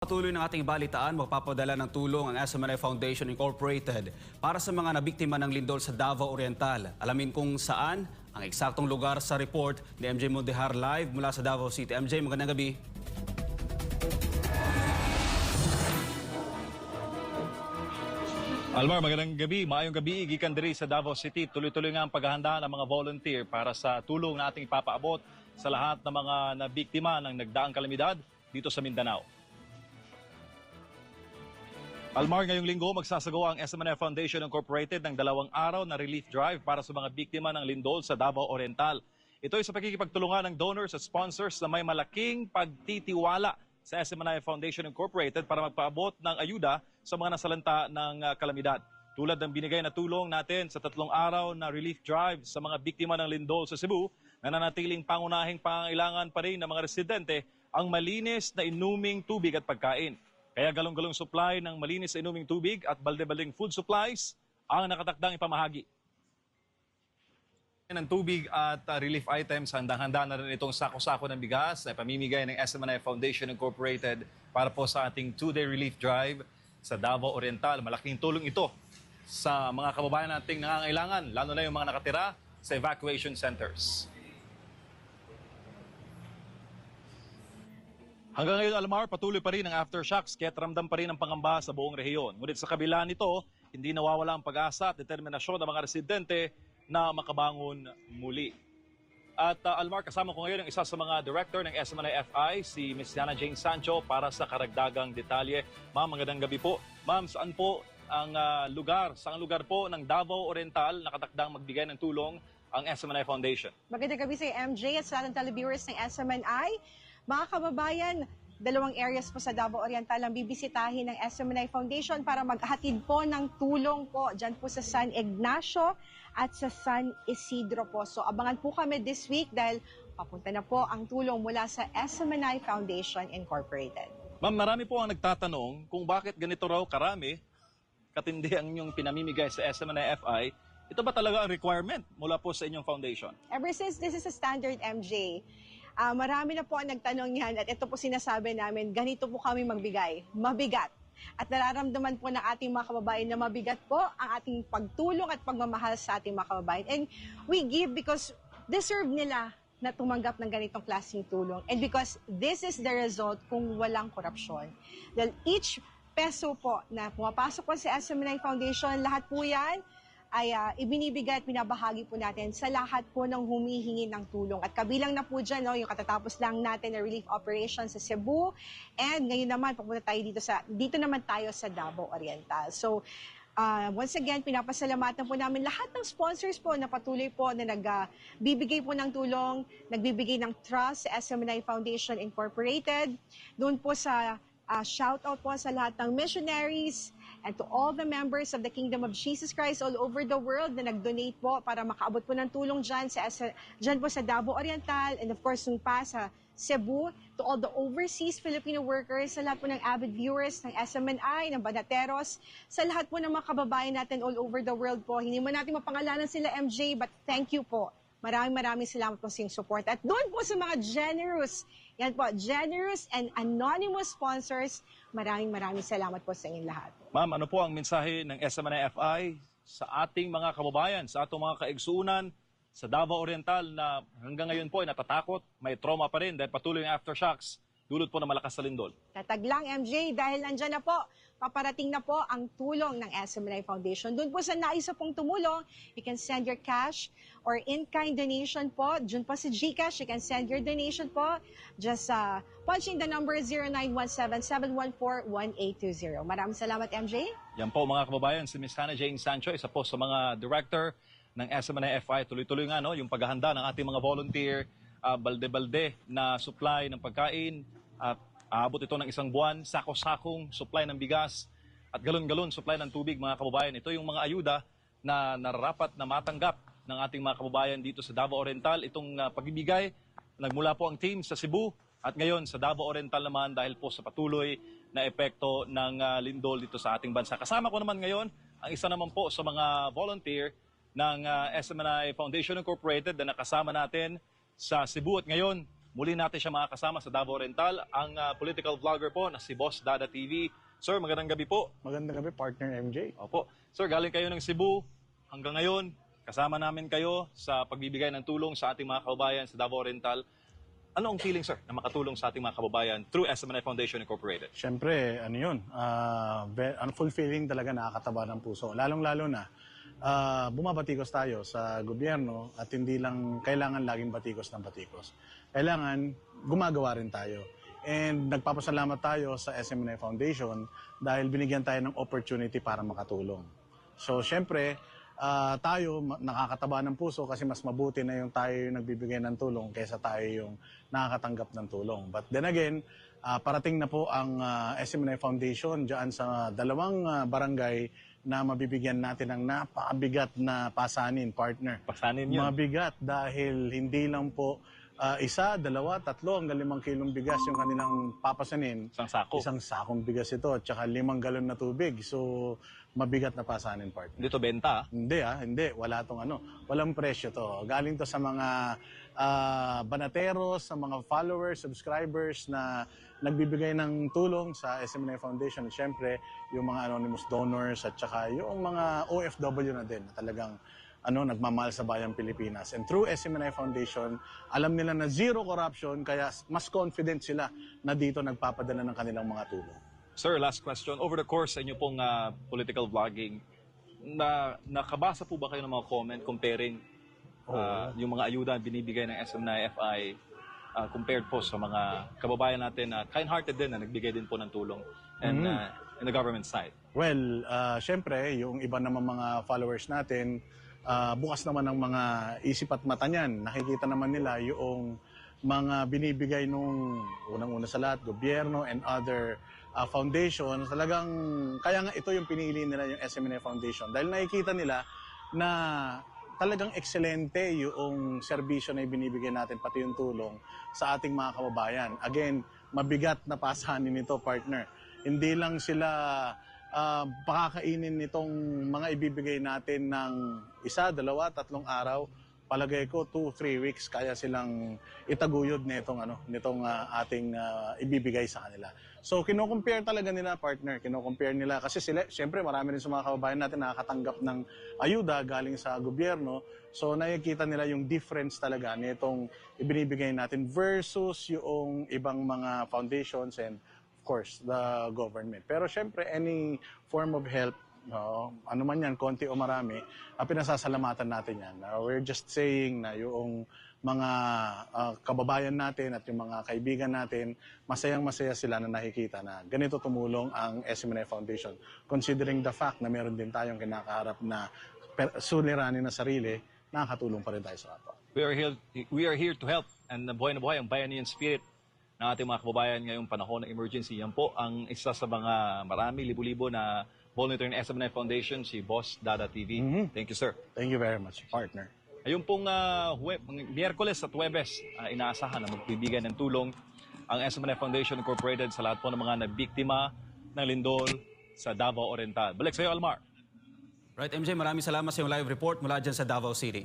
Patuloy ng ating balitaan, magpapadala ng tulong ang SMNI Foundation Incorporated para sa mga nabiktima ng lindol sa Davao Oriental. Alamin kung saan ang eksaktong lugar sa report ni MJ Mondehar live mula sa Davao City. MJ, magandang gabi. Almar, magandang gabi. Maayong gabi, gikan diri sa Davao City. Tuloy-tuloy nga ang paghahanda ng mga volunteer para sa tulong na ating ipapaabot sa lahat ng mga nabiktima ng nagdaang kalamidad dito sa Mindanao. Almar, ngayong linggo magsasagawa ang SMNI Foundation Incorporated ng 2 araw na relief drive para sa mga biktima ng lindol sa Davao Oriental. Ito ay sa pakikipagtulungan ng donors at sponsors na may malaking pagtitiwala sa SMNI Foundation Incorporated para magpaabot ng ayuda sa mga nasalanta ng kalamidad. Tulad ng binigay na tulong natin sa 3 araw na relief drive sa mga biktima ng lindol sa Cebu, nananatiling pangunahing pangangailangan pa rin ng mga residente ang malinis na inuming tubig at pagkain. Kaya galong-galong supply ng malinis na inuming tubig at balde-baldeng food supplies ang nakatakdang ipamahagi. Ng tubig at relief items, handang-handa na rin itong sako-sako ng bigas na pamimigay ng SMNI Foundation Incorporated para po sa ating 2-day relief drive sa Davao Oriental. Malaking tulong ito sa mga kababayan nating nangangailangan, lalo na yung mga nakatira sa evacuation centers. Hanggang ngayon, Almar, patuloy pa rin ang aftershocks kaya't ramdam pa rin ang pangamba sa buong rehiyon. Ngunit sa kabila nito, hindi nawawala ang pag-asa at determinasyon ng mga residente na makabangon muli. At Almar, kasama ko ngayon ang isa sa mga director ng SMNI-FI, si Ms. Yana Jane Sancho, para sa karagdagang detalye. Ma'am, magandang gabi po. Ma'am, saan po ang lugar? Saang lugar po ng Davao Oriental nakatakdang magbigay ng tulong ang SMNI Foundation? Magandang gabi sa MJ at sa lahat ng televiewers ng SMNI. Mga kababayan, 2 areas po sa Davao Oriental ang bibisitahin ng SMNI Foundation para maghatid po ng tulong po dyan po sa San Ignacio at sa San Isidro po. So abangan po kami this week dahil papunta na po ang tulong mula sa SMNI Foundation Incorporated. Ma'am, marami po ang nagtatanong kung bakit ganito raw karami, katindi ang inyong pinamimigay sa SMNI-FI. Ito ba talaga ang requirement mula po sa inyong foundation? Ever since this is a standard MJ, marami na po ang nagtanong yan at ito po sinasabi namin, ganito po kami magbigay, mabigat. At nararamdaman po ng ating mga kababayan na mabigat po ang ating pagtulong at pagmamahal sa ating mga kababayan. And we give because deserve nila na tumanggap ng ganitong klaseng tulong. And because this is the result kung walang korupsyon. Dahil each peso po na pumapasok po sa SMNI Foundation, lahat po yan ay ibinibigay at pinabahagi po natin sa lahat po ng humihingi ng tulong. At kabilang na po dyan, yung katatapos lang natin na relief operation sa Cebu. And ngayon naman, papunta tayo dito naman tayo sa Davao Oriental. So, once again, pinapasalamatan po namin lahat ng sponsors po na patuloy po na nagbibigay po ng tulong, nagbibigay ng trust sa SMNI Foundation Incorporated. Doon po sa shout out po sa lahat ng missionaries and to all the members of the Kingdom of Jesus Christ all over the world na nag-donate po para makaabot po ng tulong dyan po sa Davao Oriental and of course nung pa sa Cebu, to all the overseas Filipino workers, sa lahat po ng avid viewers ng SMNI, ng Banateros, sa lahat po ng mga kababayan natin all over the world po. Hindi man natin mapangalanan sila MJ, but thank you po. Maraming salamat po sa inyong support. At doon po sa mga generous, yan po, generous and anonymous sponsors, maraming salamat po sa inyong lahat. Ma'am, ano po ang mensahe ng SMNI-FI sa ating mga kababayan, sa atong mga kaigsuunan sa Davao Oriental na hanggang ngayon po ay natatakot, may trauma pa rin dahil patuloy ang aftershocks, dulot po ng malakas na lindol? Tatag lang MJ, dahil nandyan na po, paparating na po ang tulong ng SMNI Foundation. Doon po sa naisa pong tumulong, you can send your cash or in-kind donation po. Doon po sa GCash, you can send your donation po. Just punching the number 0917-714-1820. Maraming salamat MJ. Yan po mga kababayan, si Ms. Hannah Jane Sancho, isa po sa mga director ng SMNI-FI. Tuloy-tuloy nga yung paghahanda ng ating mga volunteer, balde-balde na supply ng pagkain, aabot ito ng 1 buwan, sako-sakong supply ng bigas at galon-galon supply ng tubig mga kababayan. Ito yung mga ayuda na nararapat na matanggap ng ating mga kababayan dito sa Davao Oriental. Itong pagbibigay, nagmula po ang team sa Cebu at ngayon sa Davao Oriental naman dahil po sa patuloy na epekto ng lindol dito sa ating bansa. Kasama ko naman ngayon ang isa naman po sa mga volunteer ng SMNI Foundation Incorporated na nakasama natin sa Cebu at ngayon Muli natin siya makakasama sa Davao Oriental, ang political vlogger po na si Boss Dada TV. Sir, magandang gabi po. Magandang gabi, partner MJ. Opo. Sir, galing kayo ng Cebu. Hanggang ngayon, kasama namin kayo sa pagbibigay ng tulong sa ating mga kababayan sa Davao Oriental. Ano ang feeling, sir, na makatulong sa ating mga kababayan through SMNI Foundation Incorporated? Siyempre, ano yun, fulfilling talaga, nakakataba ng puso. Lalong-lalo na, bumabatikos tayo sa gobyerno at hindi lang kailangan laging batikos ng batikos. Kailangan gumagawa rin tayo. And nagpapasalamat tayo sa SMNI Foundation dahil binigyan tayo ng opportunity para makatulong. So, siyempre, tayo nakakataba ng puso kasi mas mabuti na yung tayo yung nagbibigay ng tulong kaysa tayo yung nakakatanggap ng tulong. But then again, parating na po ang SMNI Foundation dyan sa dalawang barangay na mabibigyan natin ng napakabigat na pasanin, partner. Pasanin yun. Mabigat dahil hindi lang po 1, 2, 3, hanggang 5 kilong bigas yung kanilang papasanin. Isang sako. Isang sakong bigas ito at saka 5 galon na tubig. So, mabigat na pasanin, partner. Dito benta. Hindi. Wala tong walang presyo to. Galing to sa mga banateros, sa mga followers, subscribers na nagbibigay ng tulong sa SMNI Foundation. At syempre, yung mga anonymous donors at saka yung mga OFW na din na talagang nagmamahal sa bayang Pilipinas. And through SMNI Foundation, alam nila na zero corruption, kaya mas confident sila na dito nagpapadala ng kanilang mga tulong. Sir, last question. Over the course sa inyo pong political vlogging, nakabasa po ba kayo ng mga comment comparing yung mga ayuda binibigay ng SMNI-FI compared po sa mga kababayan natin na kind-hearted din na nagbigay din po ng tulong and in the government side? Well, syempre, yung iba naman mga followers natin, bukas naman ang mga isip at mata niyan. Nakikita naman nila yung mga binibigay nung unang-una sa lahat, gobyerno and other foundations. Talagang, kaya nga ito yung pinili nila yung SMNI Foundation. Dahil nakikita nila na talagang ekselente yung serbisyo na ibinibigay natin, pati yung tulong sa ating mga kababayan. Again, mabigat na pasanin nito, partner. Hindi lang sila pakakainin nitong mga ibibigay natin ng 1, 2, 3 araw. Palagay ko 2-3 weeks kaya silang itaguyod nitong ating ibibigay sa kanila. So kino-compare talaga nila, partner, kino-compare nila kasi sila syempre marami rin sa mga kababayan natin nakakatanggap ng ayuda galing sa gobyerno. So nakikita nila yung difference talaga nitong ibinibigay natin versus yung ibang mga foundations and of course the government. Pero syempre any form of help, ano man yan, konti o marami, pinasasalamatan natin yan. We're just saying na yung mga kababayan natin at yung mga kaibigan natin, masayang-masaya sila na nakikita na ganito tumulong ang SMNI Foundation. Considering the fact na meron din tayong kinakaharap na suliranin na sarili, nakakatulong pa rin tayo sa kapwa. We are here to help, and buhay na buhay ang bayanihan spirit ng ating mga kababayan ngayong panahon ng emergency. Yan po ang isa sa mga marami, libo-libo na volunteer ng SMNI Foundation, si Boss Dada TV. Thank you, sir. Thank you very much, partner. Ayun pong Miyerkules at Huwebes, inaasahan na magbibigay ng tulong ang SMNI Foundation Incorporated sa lahat po ng mga nabiktima ng lindol sa Davao Oriental. Balik sa iyo, Almar. Right, MJ, maraming salamat sa iyong live report mula dyan sa Davao City.